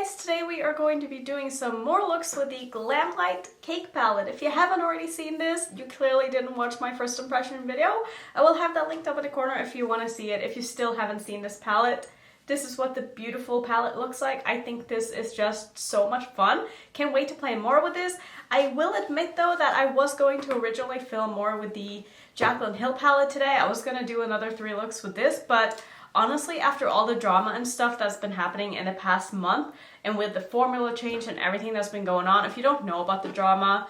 guys, today we are going to be doing some more looks with the Glamlite Cake palette. If you haven't already seen this, you clearly didn't watch my first impression video. I will have that linked up in the corner if you want to see it. If you still haven't seen this palette, this is what the beautiful palette looks like. I think this is just so much fun. Can't wait to play more with this. I will admit though that I was going to originally film more with the Jaclyn Hill palette today. I was going to do another 3 looks with this, but honestly, after all the drama and stuff that's been happening in the past month, and with the formula change and everything that's been going on, if you don't know about the drama,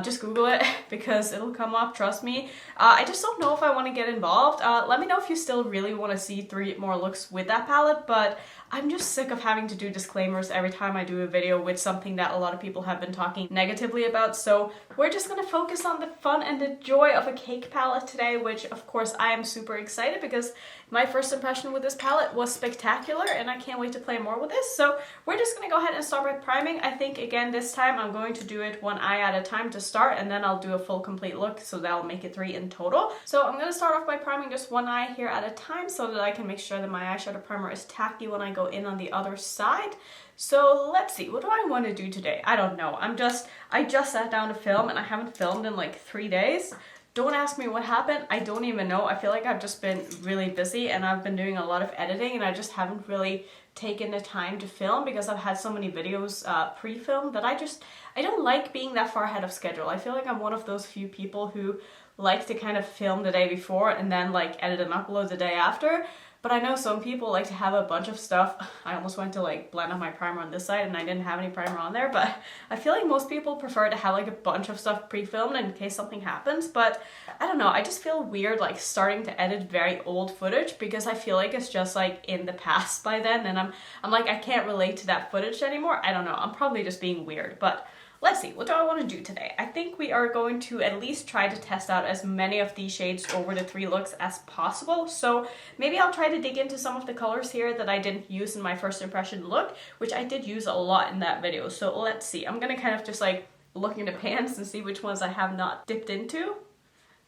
just Google it because it'll come up, trust me. I just don't know if I want to get involved. Let me know if you still really want to see 3 more looks with that palette, but I'm just sick of having to do disclaimers every time I do a video with something that a lot of people have been talking negatively about. So we're just going to focus on the fun and the joy of a cake palette today, which of course I am super excited because my first impression with this palette was spectacular and I can't wait to play more with this. So we're just going to go ahead and start by priming. I think again this time I'm going to do it one eye at a time to start, and then I'll do a full complete look, so that'll make it 3 in total. So I'm going to start off by priming just one eye here at a time so that I can make sure that my eyeshadow primer is tacky when I go in on the other side. So let's see, what do I want to do today? I don't know. I just sat down to film and I haven't filmed in like 3 days. Don't ask me what happened. I don't even know. I feel like I've just been really busy and I've been doing a lot of editing and I just haven't really taken the time to film because I've had so many videos pre-filmed that I don't like being that far ahead of schedule. I feel like I'm one of those few people who like to kind of film the day before and then like edit and upload the day after. But I know some people like to have a bunch of stuff. I almost went to like blend out my primer on this side and I didn't have any primer on there, but I feel like most people prefer to have like a bunch of stuff pre-filmed in case something happens. But I don't know, I just feel weird like starting to edit very old footage because I feel like it's just like in the past by then, and I'm like, I can't relate to that footage anymore. I don't know, I'm probably just being weird, but let's see, what do I want to do today? I think we are going to at least try to test out as many of these shades over the 3 looks as possible. So maybe I'll try to dig into some of the colors here that I didn't use in my first impression look, which I did use a lot in that video. So let's see, I'm gonna kind of just like look in the pans and see which ones I have not dipped into.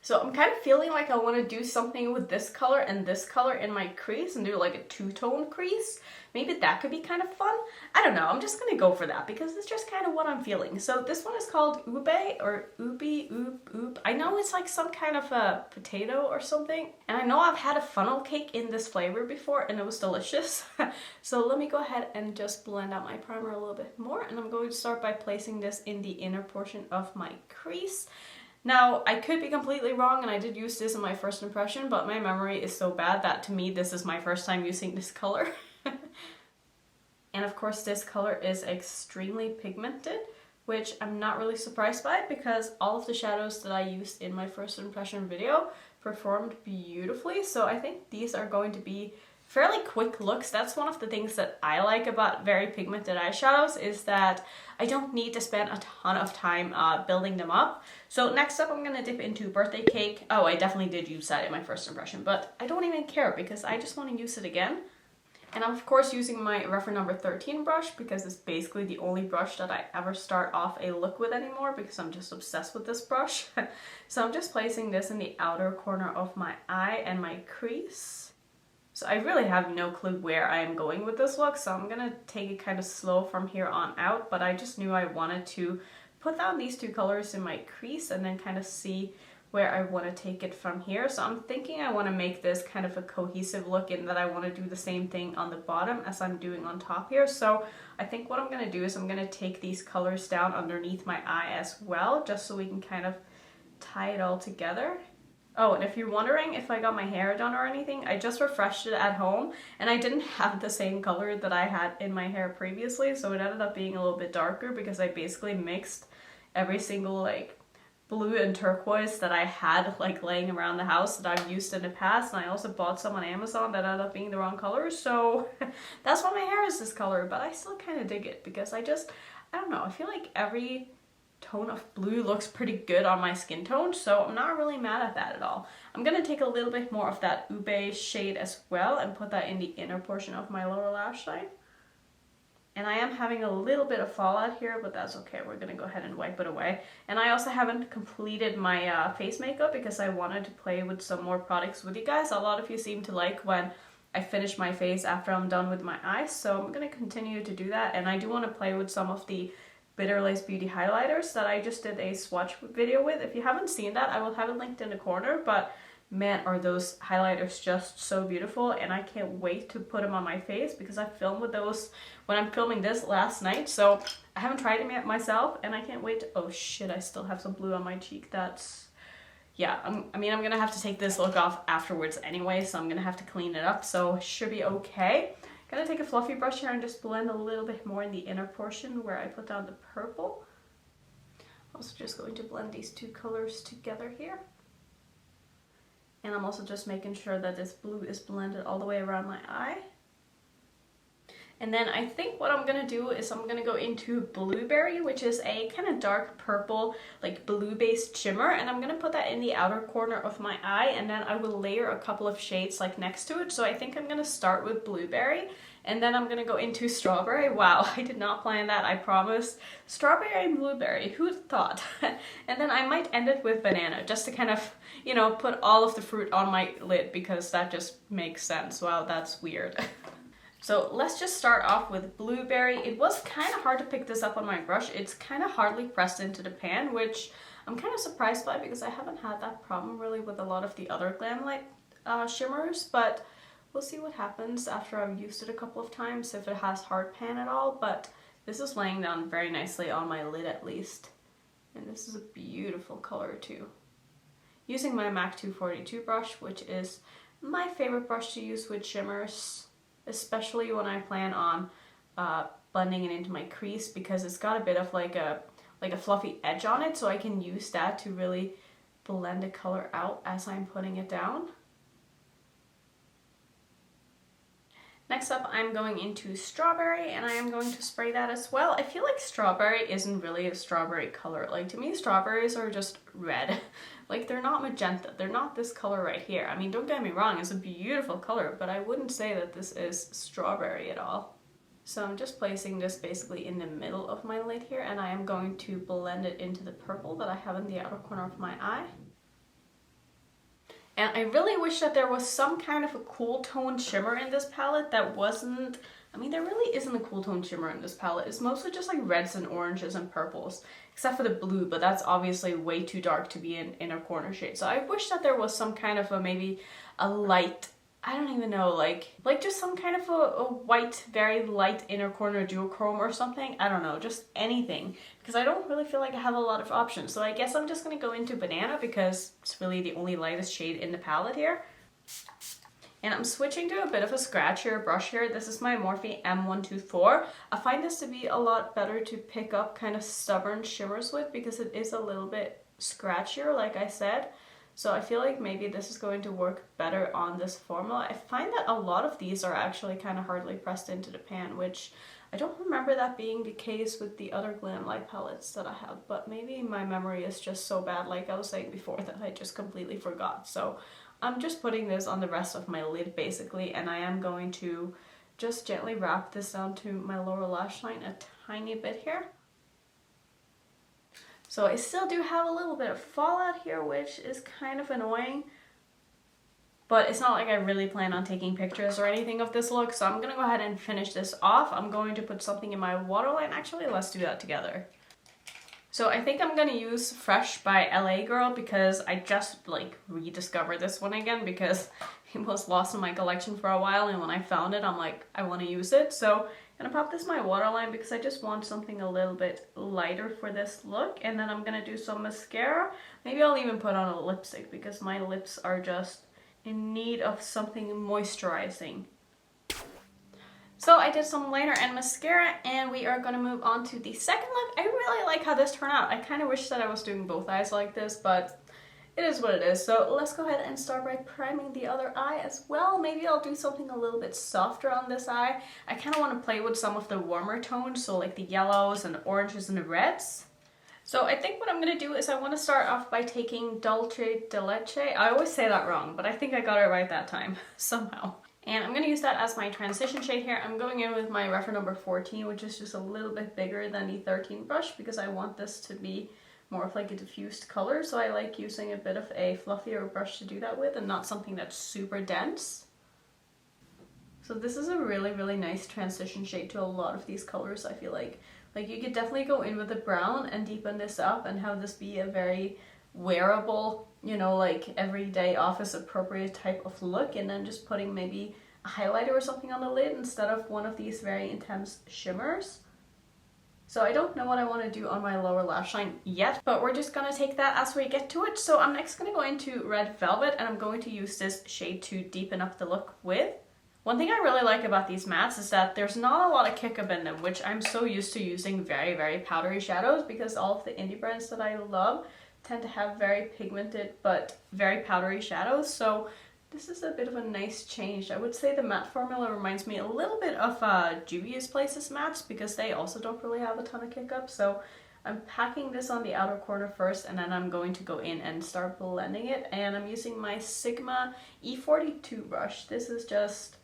So I'm kind of feeling like I want to do something with this color and this color in my crease and do like a 2-tone crease. Maybe that could be kind of fun. I don't know, I'm just going to go for that because it's just kind of what I'm feeling. So this one is called Ube or Ubi, Oop. I know it's like some kind of a potato or something. And I know I've had a funnel cake in this flavor before and it was delicious. So let me go ahead and just blend out my primer a little bit more. And I'm going to start by placing this in the inner portion of my crease. Now, I could be completely wrong, and I did use this in my first impression, but my memory is so bad that to me this is my first time using this color. And of course this color is extremely pigmented, which I'm not really surprised by because all of the shadows that I used in my first impression video performed beautifully. So I think these are going to be fairly quick looks. That's one of the things that I like about very pigmented eyeshadows, is that I don't need to spend a ton of time building them up. So next up I'm going to dip into Birthday Cake. Oh, I definitely did use that in my first impression, but I don't even care because I just want to use it again. And I'm of course using my referral number 13 brush because it's basically the only brush that I ever start off a look with anymore because I'm just obsessed with this brush. So I'm just placing this in the outer corner of my eye and my crease. So I really have no clue where I am going with this look, so I'm gonna take it kind of slow from here on out, but I just knew I wanted to put down these 2 colors in my crease and then kind of see where I want to take it from here. So I'm thinking I want to make this kind of a cohesive look in that I want to do the same thing on the bottom as I'm doing on top here. So I think what I'm going to do is I'm going to take these colors down underneath my eye as well, just so we can kind of tie it all together. Oh, and if you're wondering if I got my hair done or anything, I just refreshed it at home and I didn't have the same color that I had in my hair previously, so it ended up being a little bit darker because I basically mixed every single like blue and turquoise that I had like laying around the house that I've used in the past, and I also bought some on Amazon that ended up being the wrong color, so that's why my hair is this color, but I still kind of dig it because I don't know, I feel like every tone of blue looks pretty good on my skin tone, so I'm not really mad at that at all. I'm gonna take a little bit more of that Ube shade as well and put that in the inner portion of my lower lash line. And I am having a little bit of fallout here, but that's okay. We're gonna go ahead and wipe it away. And I also haven't completed my face makeup because I wanted to play with some more products with you guys. A lot of you seem to like when I finish my face after I'm done with my eyes. So I'm going to continue to do that. And I do want to play with some of the Bitter Lace Beauty highlighters that I just did a swatch video with. If you haven't seen that, I will have it linked in the corner. But man, are those highlighters just so beautiful, and I can't wait to put them on my face because I filmed with those when I'm filming this last night. So I haven't tried them yet myself, and I can't wait to, oh shit, I still have some blue on my cheek. That's, yeah, I mean, I'm gonna have to take this look off afterwards anyway, so I'm gonna have to clean it up, so it should be okay. Gonna take a fluffy brush here and just blend a little bit more in the inner portion where I put down the purple. Also just going to blend these two colors together here. And I'm also just making sure that this blue is blended all the way around my eye. And then I think what I'm gonna do is I'm gonna go into Blueberry, which is a kind of dark purple, like blue-based shimmer, and I'm gonna put that in the outer corner of my eye, and then I will layer a couple of shades like next to it. So I think I'm gonna start with Blueberry, and then I'm gonna go into Strawberry. Wow, I did not plan that, I promise. Strawberry and Blueberry, who'd thought? And then I might end it with Banana, just to kind of, you know, put all of the fruit on my lid, because that just makes sense. Wow, that's weird. So let's just start off with Blueberry. It was kind of hard to pick this up on my brush. It's kind of hardly pressed into the pan, which I'm kind of surprised by because I haven't had that problem really with a lot of the other Glamlite shimmers, but we'll see what happens after I've used it a couple of times, if it has hard pan at all. But this is laying down very nicely on my lid at least. And this is a beautiful color too. Using my MAC 242 brush, which is my favorite brush to use with shimmers, especially when I plan on blending it into my crease, because it's got a bit of like a fluffy edge on it, so I can use that to really blend the color out as I'm putting it down. Next up, I'm going into Strawberry, and I am going to spray that as well. I feel like Strawberry isn't really a strawberry color. Like, to me, strawberries are just red. Like, they're not magenta. They're not this color right here. I mean, don't get me wrong, it's a beautiful color, but I wouldn't say that this is strawberry at all. So I'm just placing this basically in the middle of my lid here, and I am going to blend it into the purple that I have in the outer corner of my eye. And I really wish that there was some kind of a cool tone shimmer in this palette that wasn't, I mean, there really isn't a cool tone shimmer in this palette. It's mostly just like reds and oranges and purples, except for the blue, but that's obviously way too dark to be an inner corner shade. So I wish that there was some kind of a, maybe a light, I don't even know, like just some kind of a white, very light inner corner duochrome or something. I don't know, just anything, because I don't really feel like I have a lot of options. So I guess I'm just gonna go into Banana because it's really the only lightest shade in the palette here. And I'm switching to a bit of a scratchier brush here. This is my Morphe M124. I find this to be a lot better to pick up kind of stubborn shimmers with because it is a little bit scratchier, like I said. So I feel like maybe this is going to work better on this formula. I find that a lot of these are actually kind of hardly pressed into the pan, which I don't remember that being the case with the other Glamlite palettes that I have, but maybe my memory is just so bad, like I was saying before, that I just completely forgot. So I'm just putting this on the rest of my lid basically, and I am going to just gently wrap this down to my lower lash line a tiny bit here. So I still do have a little bit of fallout here, which is kind of annoying, but it's not like I really plan on taking pictures or anything of this look, so I'm gonna go ahead and finish this off. I'm going to put something in my waterline. Actually, let's do that together. So I think I'm gonna use Fresh by LA Girl because I just like rediscovered this one again because it was lost in my collection for a while, and when I found it, I'm like, I want to use it. So I'm gonna pop this in my waterline because I just want something a little bit lighter for this look, and then I'm gonna do some mascara. Maybe I'll even put on a lipstick because my lips are just in need of something moisturizing. So I did some liner and mascara, and we are gonna move on to the second look. I really like how this turned out. I kind of wish that I was doing both eyes like this, but it is what it is. So let's go ahead and start by priming the other eye as well. Maybe I'll do something a little bit softer on this eye. I kind of want to play with some of the warmer tones, so like the yellows and the oranges and the reds. So I think what I'm going to do is I want to start off by taking Dulce de Leche. I always say that wrong, but I think I got it right that time, somehow. And I'm going to use that as my transition shade here. I'm going in with my referral number 14, which is just a little bit bigger than the 13 brush because I want this to be more of like a diffused color. So I like using a bit of a fluffier brush to do that with and not something that's super dense. So this is a really, really nice transition shade to a lot of these colors, I feel like. Like you could definitely go in with the brown and deepen this up and have this be a very wearable, you know, like everyday office appropriate type of look, and then just putting maybe a highlighter or something on the lid instead of one of these very intense shimmers. So I don't know what I want to do on my lower lash line yet, but we're just going to take that as we get to it. So I'm next going to go into Red Velvet, and I'm going to use this shade to deepen up the look with. One thing I really like about these mattes is that there's not a lot of kick up in them, which I'm so used to using very, very powdery shadows, because all of the indie brands that I love tend to have very pigmented but very powdery shadows. So this is a bit of a nice change. I would say the matte formula reminds me a little bit of Juvia's Places mattes, because they also don't really have a ton of kick up. So I'm packing this on the outer corner first, and then I'm going to go in and start blending it. And I'm using my Sigma E42 brush. This is just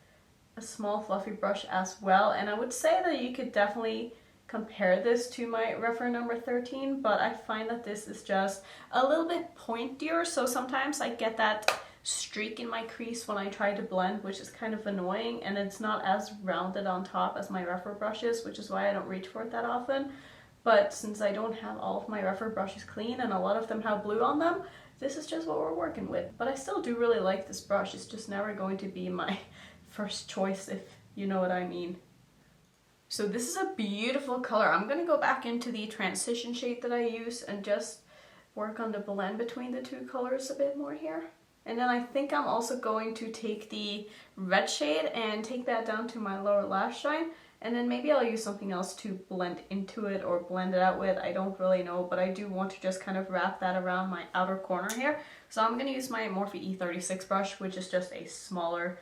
a small fluffy brush as well, and I would say that you could definitely compare this to my referral number 13, but I find that this is just a little bit pointier, so sometimes I get that streak in my crease when I try to blend, which is kind of annoying, and it's not as rounded on top as my referral brushes, which is why I don't reach for it that often. But since I don't have all of my referral brushes clean and a lot of them have blue on them, this is just what we're working with. But I still do really like this brush. It's just never going to be my first choice, if you know what I mean. So this is a beautiful color. I'm gonna go back into the transition shade that I use and just work on the blend between the two colors a bit more here. And then I think I'm also going to take the red shade and take that down to my lower lash line, and then maybe I'll use something else to blend into it or blend it out with. I don't really know, but I do want to just kind of wrap that around my outer corner here. So I'm gonna use my Morphe E36 brush, which is just a smaller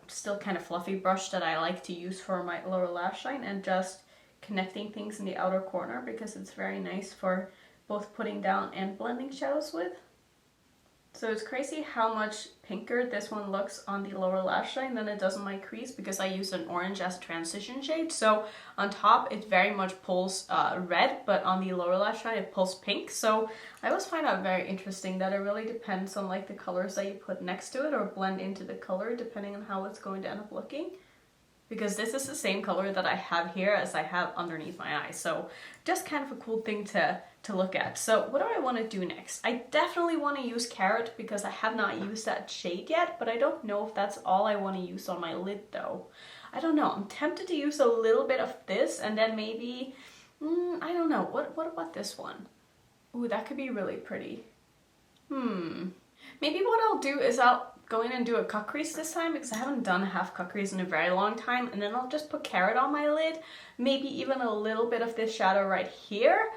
still kind of fluffy brush that I like to use for my lower lash line, and just connecting things in the outer corner, because it's very nice for both putting down and blending shadows with. So it's crazy how much pinker this one looks on the lower lash line than it does on my crease, because I use an orange as a transition shade. So on top it very much pulls red, but on the lower lash line it pulls pink. So I always find that very interesting, that it really depends on like the colors that you put next to it or blend into the color, depending on how it's going to end up looking. Because this is the same color that I have here as I have underneath my eyes. So just kind of a cool thing to look at. So what do I want to do next? I definitely want to use Carrot, because I have not used that shade yet, but I don't know if that's all I want to use on my lid though. I don't know. I'm tempted to use a little bit of this, and then maybe, I don't know. What about this one? Ooh, that could be really pretty. Maybe what I'll do is I'll go in and do a cut crease this time, because I haven't done a half cut crease in a very long time, and then I'll just put Carrot on my lid. Maybe even a little bit of this shadow right here.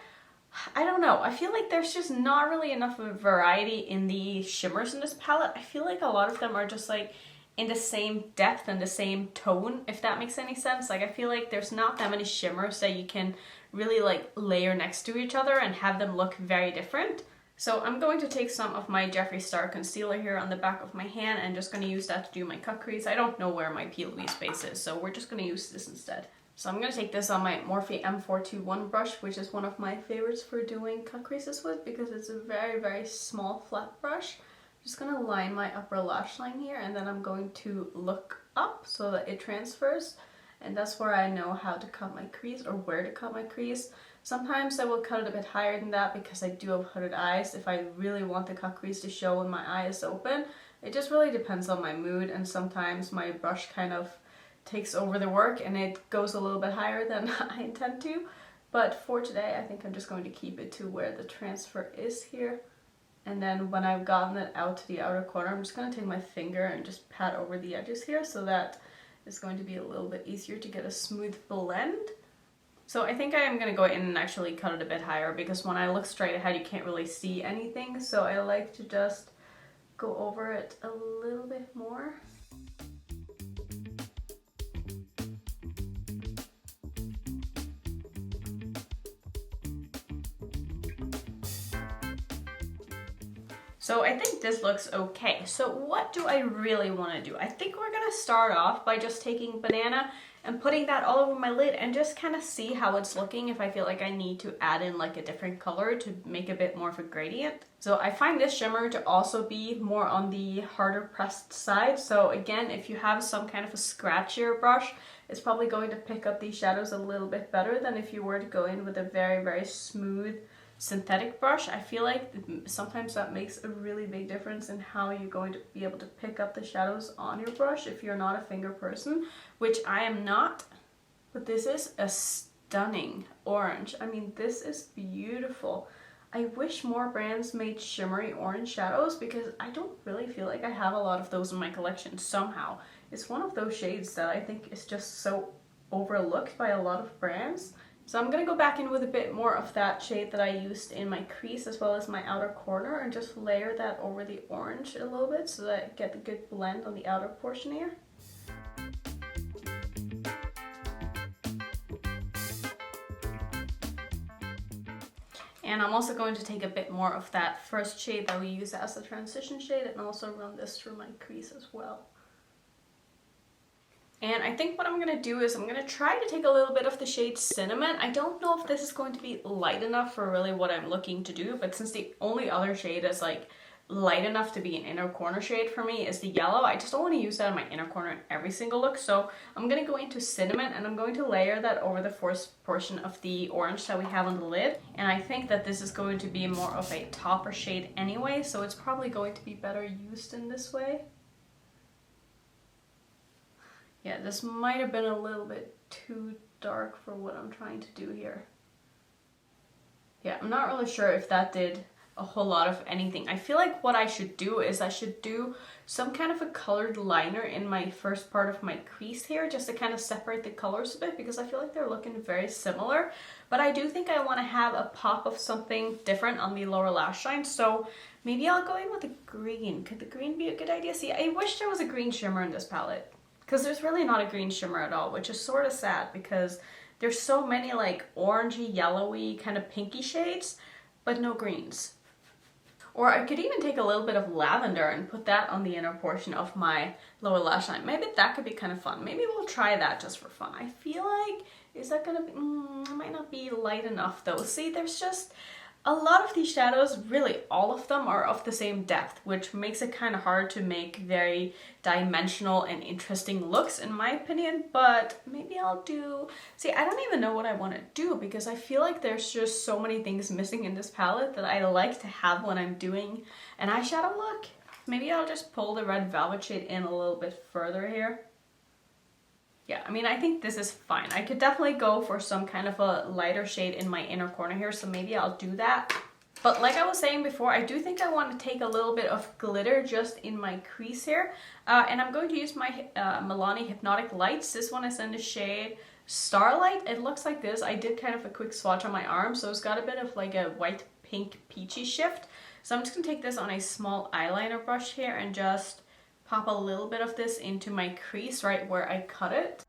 I don't know. I feel like there's just not really enough of a variety in the shimmers in this palette. I feel like a lot of them are just like in the same depth and the same tone, if that makes any sense. Like I feel like there's not that many shimmers that you can really like layer next to each other and have them look very different. So I'm going to take some of my Jeffree Star concealer here on the back of my hand and just going to use that to do my cut crease. I don't know where my PLV space is, so we're just going to use this instead. So I'm going to take this on my Morphe M421 brush, which is one of my favorites for doing cut creases with, because it's a very, very small flat brush. I'm just going to line my upper lash line here, and then I'm going to look up so that it transfers, and that's where I know how to cut my crease or where to cut my crease. Sometimes I will cut it a bit higher than that because I do have hooded eyes if I really want the cut crease to show when my eye is open. It just really depends on my mood, and sometimes my brush kind of takes over the work and it goes a little bit higher than I intend to. But for today, I think I'm just going to keep it to where the transfer is here. And then when I've gotten it out to the outer corner, I'm just going to take my finger and just pat over the edges here, so that it's going to be a little bit easier to get a smooth blend. So I think I am going to go in and actually cut it a bit higher, because when I look straight ahead you can't really see anything, so I like to just go over it a little bit more. So I think this looks okay. So what do I really want to do? I think we're going to start off by just taking Banana and putting that all over my lid and just kind of see how it's looking, if I feel like I need to add in like a different color to make a bit more of a gradient. So I find this shimmer to also be more on the harder pressed side. So again, if you have some kind of a scratchier brush, it's probably going to pick up these shadows a little bit better than if you were to go in with a very, very smooth synthetic brush. I feel like sometimes that makes a really big difference in how you're going to be able to pick up the shadows on your brush if you're not a finger person, which I am not. But this is a stunning orange. I mean, this is beautiful. I wish more brands made shimmery orange shadows because I don't really feel like I have a lot of those in my collection somehow. It's one of those shades that I think is just so overlooked by a lot of brands. So I'm going to go back in with a bit more of that shade that I used in my crease as well as my outer corner and just layer that over the orange a little bit so that I get a good blend on the outer portion here. And I'm also going to take a bit more of that first shade that we use as a transition shade and also run this through my crease as well. And I think what I'm going to do is I'm going to try to take a little bit of the shade Cinnamon. I don't know if this is going to be light enough for really what I'm looking to do, but since the only other shade is like light enough to be an inner corner shade for me is the yellow, I just don't want to use that in my inner corner in every single look. So I'm going to go into Cinnamon and I'm going to layer that over the first portion of the orange that we have on the lid. And I think that this is going to be more of a topper shade anyway, so it's probably going to be better used in this way. Yeah, this might have been a little bit too dark for what I'm trying to do here. Yeah, I'm not really sure if that did a whole lot of anything. I feel like what I should do is I should do some kind of a colored liner in my first part of my crease here just to kind of separate the colors a bit because I feel like they're looking very similar. But I do think I want to have a pop of something different on the lower lash line, so maybe I'll go in with a green. Could the green be a good idea? See, I wish there was a green shimmer in this palette. Because there's really not a green shimmer at all, which is sort of sad because there's so many like orangey, yellowy, kind of pinky shades, but no greens. Or I could even take a little bit of lavender and put that on the inner portion of my lower lash line. Maybe that could be kind of fun. Maybe we'll try that just for fun. I feel like, is that gonna be, it might not be light enough though. See, there's just a lot of these shadows, really all of them are of the same depth, which makes it kind of hard to make very dimensional and interesting looks in my opinion, but maybe I'll do, see, I don't even know what I want to do because I feel like there's just so many things missing in this palette that I like to have when I'm doing an eyeshadow look. Maybe I'll just pull the red velvet shade in a little bit further here. Yeah, I mean, I think this is fine. I could definitely go for some kind of a lighter shade in my inner corner here, so maybe I'll do that. But like I was saying before, I do think I want to take a little bit of glitter just in my crease here. And I'm going to use my Milani Hypnotic Lights. This one is in the shade Starlight. It looks like this. I did kind of a quick swatch on my arm, so it's got a bit of like a white, pink, peachy shift. So I'm just going to take this on a small eyeliner brush here and just pop a little bit of this into my crease right where I cut it.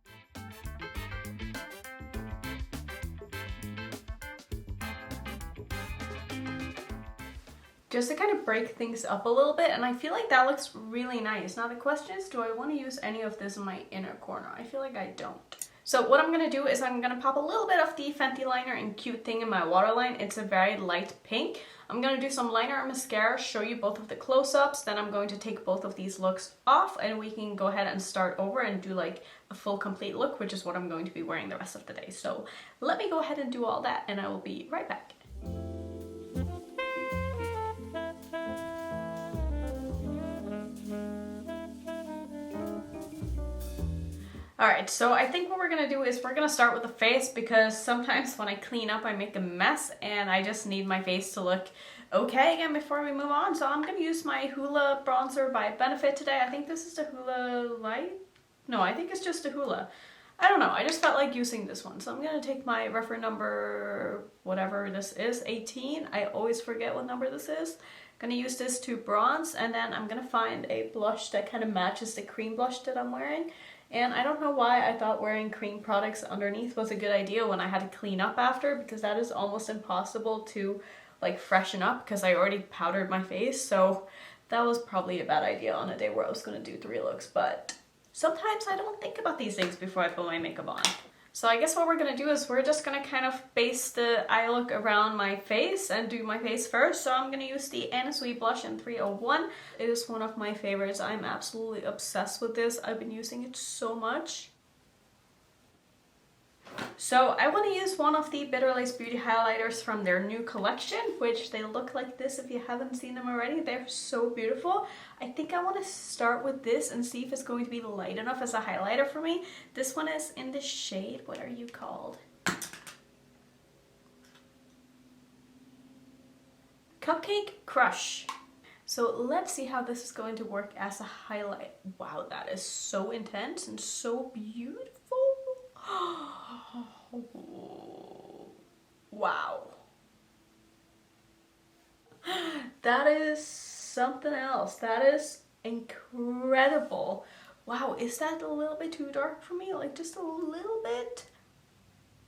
Just to kind of break things up a little bit, and I feel like that looks really nice. Now the question is, do I want to use any of this in my inner corner? I feel like I don't. So what I'm going to do is I'm going to pop a little bit of the Fenty liner in Cute Thing in my waterline. It's a very light pink. I'm going to do some liner and mascara, show you both of the close-ups, then I'm going to take both of these looks off and we can go ahead and start over and do like a full complete look, which is what I'm going to be wearing the rest of the day. So let me go ahead and do all that and I will be right back. Alright, so I think what we're going to do is we're going to start with the face because sometimes when I clean up I make a mess and I just need my face to look okay again before we move on. So I'm going to use my Hoola bronzer by Benefit today. I think this is the Hoola Light? No, I think it's just a Hoola. I don't know, I just felt like using this one. So I'm going to take my reference number, whatever this is, 18. I always forget what number this is. I'm going to use this to bronze and then I'm going to find a blush that kind of matches the cream blush that I'm wearing. And I don't know why I thought wearing cream products underneath was a good idea when I had to clean up after, because that is almost impossible to like freshen up because I already powdered my face. So that was probably a bad idea on a day where I was going to do 3 looks, but Sometimes I don't think about these things before I put my makeup on. So I guess what we're gonna do is we're just gonna kind of base the eye look around my face and do my face first. So I'm gonna use the Anna Sui blush in 301. It is one of my favorites. I'm absolutely obsessed with this. I've been using it so much. So I want to use one of the Bitter Lace Beauty highlighters from their new collection, which they look like this if you haven't seen them already. They're so beautiful. I think I want to start with this and see if it's going to be light enough as a highlighter for me. This one is in the shade, what are you called? Cupcake Crush. So let's see how this is going to work as a highlight. Wow, that is so intense and so beautiful. Wow. That is something else. That is incredible. Wow, is that a little bit too dark for me? Like just a little bit?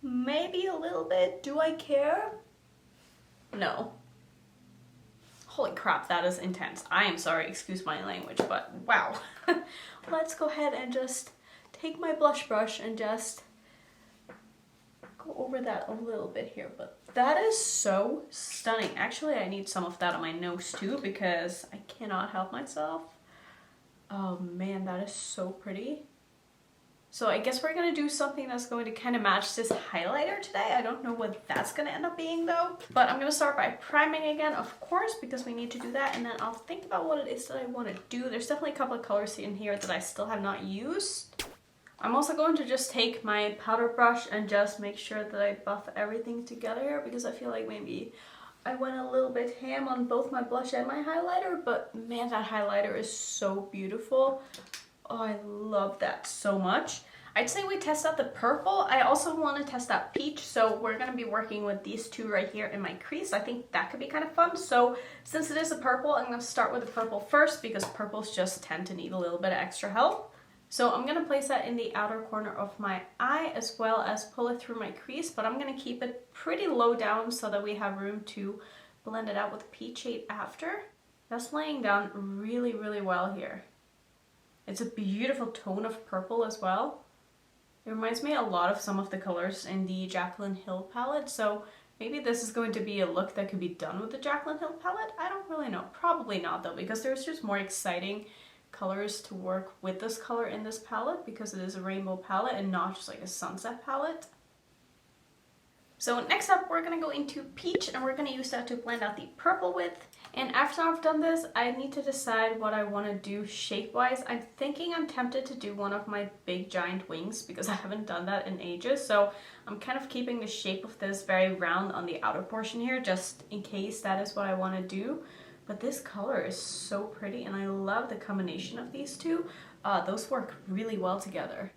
Maybe a little bit. Do I care? No. Holy crap, that is intense. I am sorry, excuse my language, but wow. Let's go ahead and just take my blush brush and just go over that a little bit here. But that is so stunning. Actually, I need some of that on my nose too because I cannot help myself. Oh man, that is so pretty. So I guess we're gonna do something that's going to kind of match this highlighter today. I don't know what that's gonna end up being though. But I'm gonna start by priming again, of course, because we need to do that. And then I'll think about what it is that I want to do. There's definitely a couple of colors in here that I still have not used. I'm also going to just take my powder brush and just make sure that I buff everything together here because I feel like maybe I went a little bit ham on both my blush and my highlighter. But man, that highlighter is so beautiful. Oh, I love that so much. I'd say we test out the purple. I also want to test out peach, so we're going to be working with these two right here in my crease. I think that could be kind of fun. So since it is a purple, I'm going to start with the purple first because purples just tend to need a little bit of extra help. So I'm going to place that in the outer corner of my eye as well as pull it through my crease, but I'm going to keep it pretty low down so that we have room to blend it out with peach shade after. That's laying down really, really well here. It's a beautiful tone of purple as well. It reminds me a lot of some of the colors in the Jaclyn Hill palette, so maybe this is going to be a look that could be done with the Jaclyn Hill palette. I don't really know. Probably not though, because there's just more exciting colors to work with this color in this palette because it is a rainbow palette and not just like a sunset palette. So next up, we're going to go into peach and we're going to use that to blend out the purple with. And after I've done this, I need to decide what I want to do shape-wise. I'm tempted to do one of my big giant wings because I haven't done that in ages. So I'm kind of keeping the shape of this very round on the outer portion here just in case that is what I want to do. But this color is so pretty and I love the combination of these two. Those work really well together.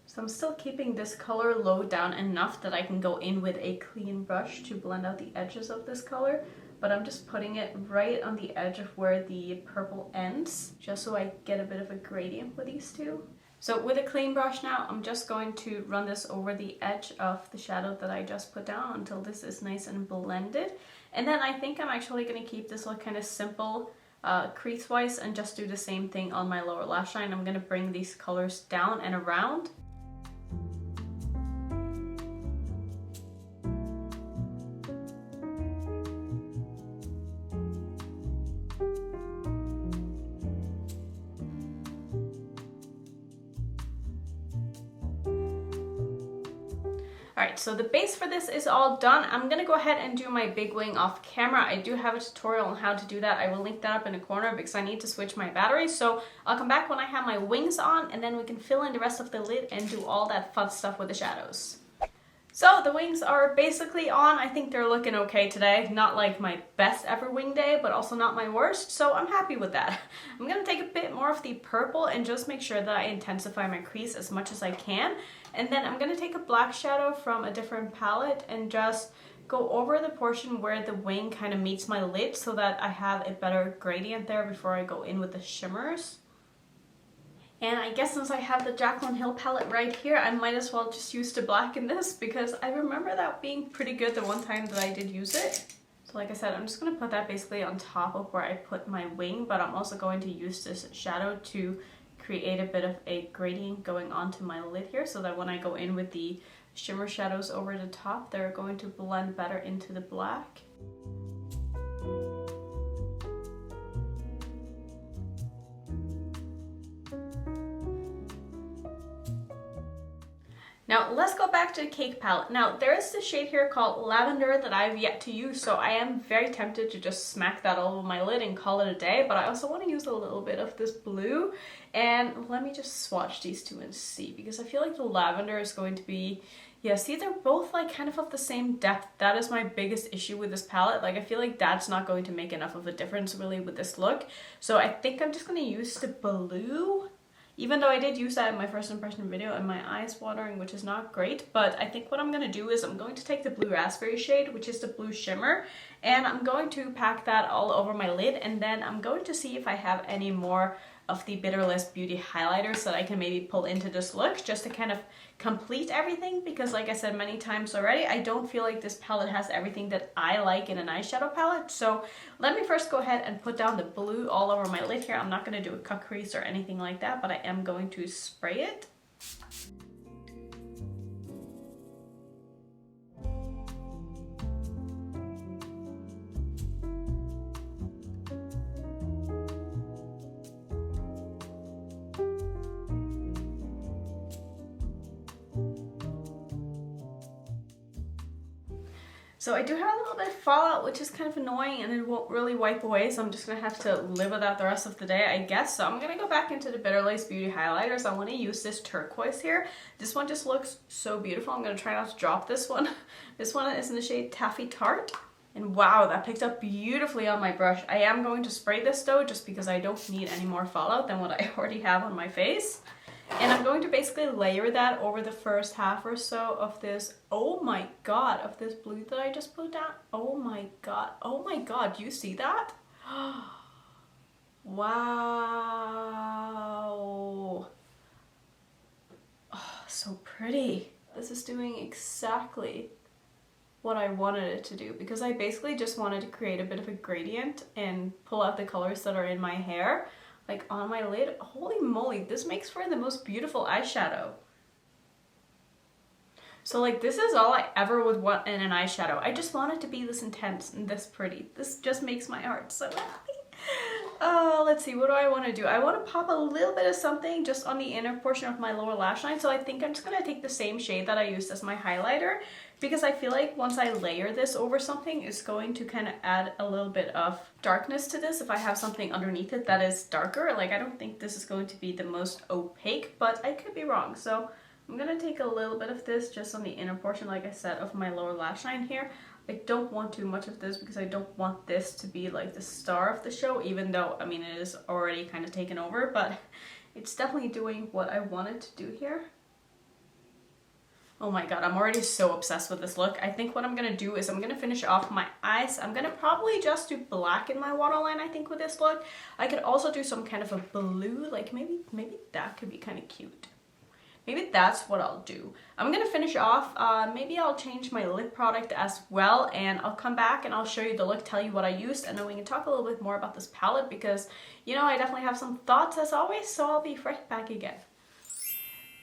So I'm still keeping this color low down enough that I can go in with a clean brush to blend out the edges of this color. But I'm just putting it right on the edge of where the purple ends, just so I get a bit of a gradient with these two. So with a clean brush now, I'm just going to run this over the edge of the shadow that I just put down until this is nice and blended. And then I think I'm actually going to keep this look kind of simple crease-wise and just do the same thing on my lower lash line. I'm going to bring these colors down and around. Alright, so the base for this is all done. I'm going to go ahead and do my big wing off camera. I do have a tutorial on how to do that. I will link that up in the corner because I need to switch my batteries. So I'll come back when I have my wings on and then we can fill in the rest of the lid and do all that fun stuff with the shadows. So the wings are basically on. I think they're looking okay today. Not like my best ever wing day, but also not my worst. So I'm happy with that. I'm going to take a bit more of the purple and just make sure that I intensify my crease as much as I can. And then I'm going to take a black shadow from a different palette and just go over the portion where the wing kind of meets my lid so that I have a better gradient there before I go in with the shimmers. And I guess since I have the Jaclyn Hill palette right here, I might as well just use the black in this because I remember that being pretty good the one time that I did use it. So like I said, I'm just going to put that basically on top of where I put my wing, but I'm also going to use this shadow to create a bit of a gradient going onto my lid here so that when I go in with the shimmer shadows over the top, they're going to blend better into the black. Now let's go back to the cake palette. Now there is this shade here called Lavender that I've yet to use, so I am very tempted to just smack that all over my lid and call it a day, but I also want to use a little bit of this blue. And let me just swatch these two and see, because I feel like the lavender is going to be, yeah, see, they're both like kind of the same depth. That is my biggest issue with this palette. Like I feel like that's not going to make enough of a difference really with this look. So I think I'm just going to use the blue. Even though I did use that in my first impression video and my eyes watering, which is not great, but I think what I'm going to do is I'm going to take the blue raspberry shade, which is the blue shimmer, and I'm going to pack that all over my lid, and then I'm going to see if I have any more of the Bitterless Beauty highlighters that I can maybe pull into this look just to kind of complete everything, because like I said many times already, I don't feel like this palette has everything that I like in an eyeshadow palette. So let me first go ahead and put down the blue all over my lid here. I'm not going to do a cut crease or anything like that, but I am going to spray it. So I do have a little bit of fallout, which is kind of annoying, and it won't really wipe away, so I'm just going to have to live with that the rest of the day, I guess. So I'm going to go back into the Bitterless Beauty highlighters. I want to use this turquoise here. This one just looks so beautiful. I'm going to try not to drop this one. This one is in the shade Taffy Tart. And wow, that picked up beautifully on my brush. I am going to spray this though, just because I don't need any more fallout than what I already have on my face. And I'm going to basically layer that over the first half or so of this, oh my god, of this blue that I just put down. Oh my god, do you see that? Wow. Oh, so pretty. This is doing exactly what I wanted it to do, because I basically just wanted to create a bit of a gradient and pull out the colors that are in my hair. Like on my lid. Holy moly, this makes for the most beautiful eyeshadow. So like this is all I ever would want in an eyeshadow. I just want it to be this intense and this pretty. This just makes my heart so happy. Let's see, what do I want to do? I want to pop a little bit of something just on the inner portion of my lower lash line. So I think I'm just going to take the same shade that I used as my highlighter, because I feel like once I layer this over something, it's going to kind of add a little bit of darkness to this if I have something underneath it that is darker. Like I don't think this is going to be the most opaque, but I could be wrong. So I'm going to take a little bit of this just on the inner portion, like I said, of my lower lash line here. I don't want too much of this because I don't want this to be like the star of the show, even though, I mean, it is already kind of taken over, but it's definitely doing what I wanted to do here. Oh my god, I'm already so obsessed with this look. I think what I'm going to do is I'm going to finish off my eyes. I'm going to probably just do black in my waterline, I think, with this look. I could also do some kind of a blue, like maybe that could be kind of cute. Maybe that's what I'll do. I'm gonna finish off, maybe I'll change my lip product as well, and I'll come back and I'll show you the look, tell you what I used, and then we can talk a little bit more about this palette, because, you know, I definitely have some thoughts as always, so I'll be right back again.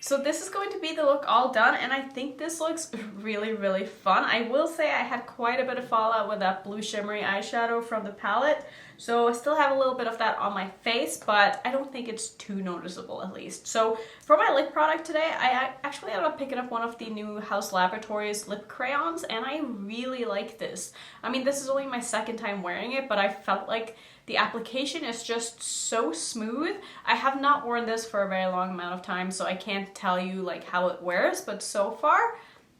So this is going to be the look all done, and I think this looks really, really fun. I will say I had quite a bit of fallout with that blue shimmery eyeshadow from the palette, so I still have a little bit of that on my face, but I don't think it's too noticeable, at least. So for my lip product today, I actually ended up picking up one of the new Haus Laboratories lip crayons, and I really like this. I mean, this is only my second time wearing it, but I felt like the application is just so smooth. I have not worn this for a very long amount of time, so I can't tell you like how it wears, but so far,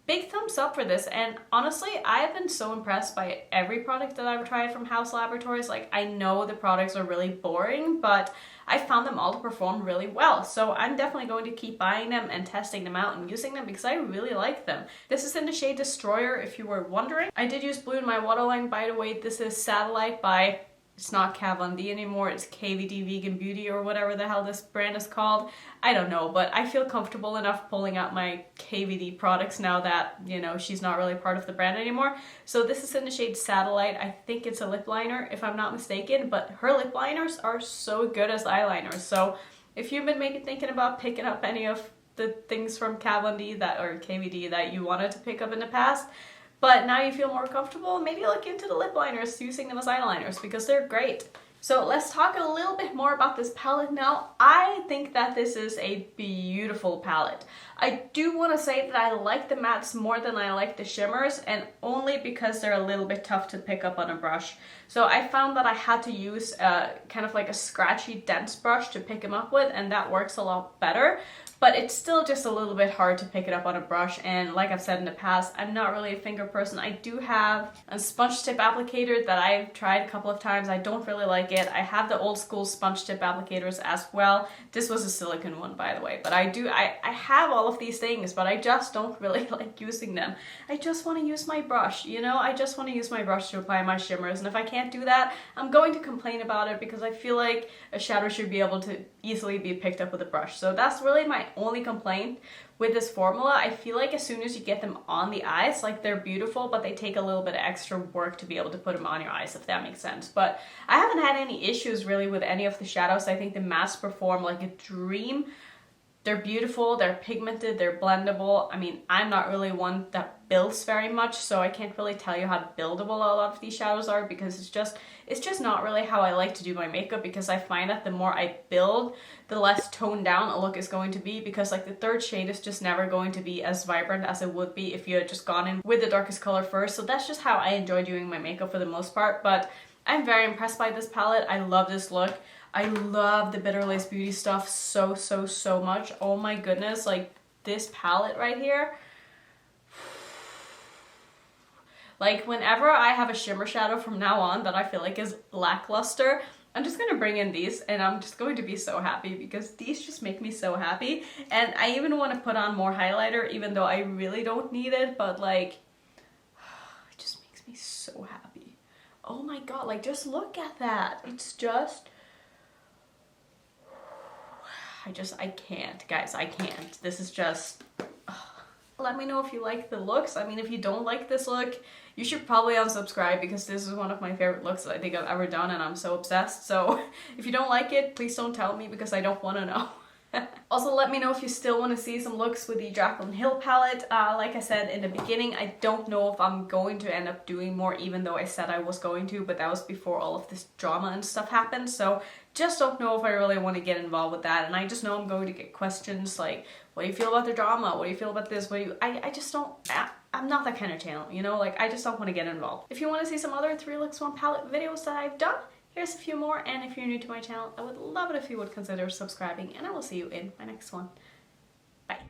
big thumbs up for this. And honestly, I've been so impressed by every product that I've tried from Haus Laboratories. Like, I know the products are really boring, but I found them all to perform really well. So I'm definitely going to keep buying them and testing them out and using them because I really like them. This is in the shade Destroyer, if you were wondering. I did use blue in my waterline, by the way. This is Satellite by, it's not Kat Von D anymore, it's KVD Vegan Beauty or whatever the hell this brand is called. I don't know, but I feel comfortable enough pulling out my KVD products now that, you know, she's not really part of the brand anymore. So this is in the shade Satellite. I think it's a lip liner if I'm not mistaken, but her lip liners are so good as eyeliners. So If you've been maybe thinking about picking up any of the things from KVD that you wanted to pick up in the past, but now you feel more comfortable, maybe look into the lip liners, using them as eyeliners, because they're great. So let's talk a little bit more about this palette now. I think that this is a beautiful palette. I do want to say that I like the mattes more than I like the shimmers, and only because they're a little bit tough to pick up on a brush. So I found that I had to use kind of like a scratchy, dense brush to pick them up with, and that works a lot better. But it's still just a little bit hard to pick it up on a brush, and like I've said in the past, I'm not really a finger person. I do have a sponge tip applicator that I've tried a couple of times. I don't really like it. I have the old school sponge tip applicators as well. This was a silicone one, by the way, but I have all of these things, but I just don't really like using them. I just want to use my brush, you know? I just want to use my brush to apply my shimmers, and if I can't do that, I'm going to complain about it, because I feel like a shadow should be able to easily be picked up with a brush. So that's really my only complaint with this formula. I feel like as soon as you get them on the eyes, like, they're beautiful, but they take a little bit of extra work to be able to put them on your eyes, if that makes sense. But I haven't had any issues really with any of the shadows. I think the masks perform like a dream. They're beautiful, they're pigmented, they're blendable. I mean, I'm not really one that builds very much, so I can't really tell you how buildable a lot of these shadows are, because it's just not really how I like to do my makeup, because I find that the more I build, the less toned down a look is going to be, because like the third shade is just never going to be as vibrant as it would be if you had just gone in with the darkest color first. So that's just how I enjoy doing my makeup for the most part, but I'm very impressed by this palette. I love this look. I love the Bitter Lace Beauty stuff so much. Oh my goodness, like this palette right here. Like, whenever I have a shimmer shadow from now on that I feel like is lackluster, I'm just gonna bring in these, and I'm just going to be so happy, because these just make me so happy. And I even want to put on more highlighter, even though I really don't need it, but like, it just makes me so happy. Oh my god, like, just look at that. It's just... I can't, guys, I can't. This is just... Let me know if you like the looks. I mean, if you don't like this look, you should probably unsubscribe, because this is one of my favorite looks that I think I've ever done, and I'm so obsessed. So if you don't like it, please don't tell me, because I don't want to know. Also, let me know if you still want to see some looks with the Jaclyn Hill palette. Like I said in the beginning, I don't know if I'm going to end up doing more, even though I said I was going to, but that was before all of this drama and stuff happened. So just don't know if I really want to get involved with that. And I just know I'm going to get questions like, what do you feel about the drama? What do you feel about this? I just don't... I'm not that kind of channel, you know? Like, I just don't want to get involved. If you want to see some other 3 looks 1 palette videos that I've done, here's a few more, and if you're new to my channel, I would love it if you would consider subscribing, and I will see you in my next one. Bye.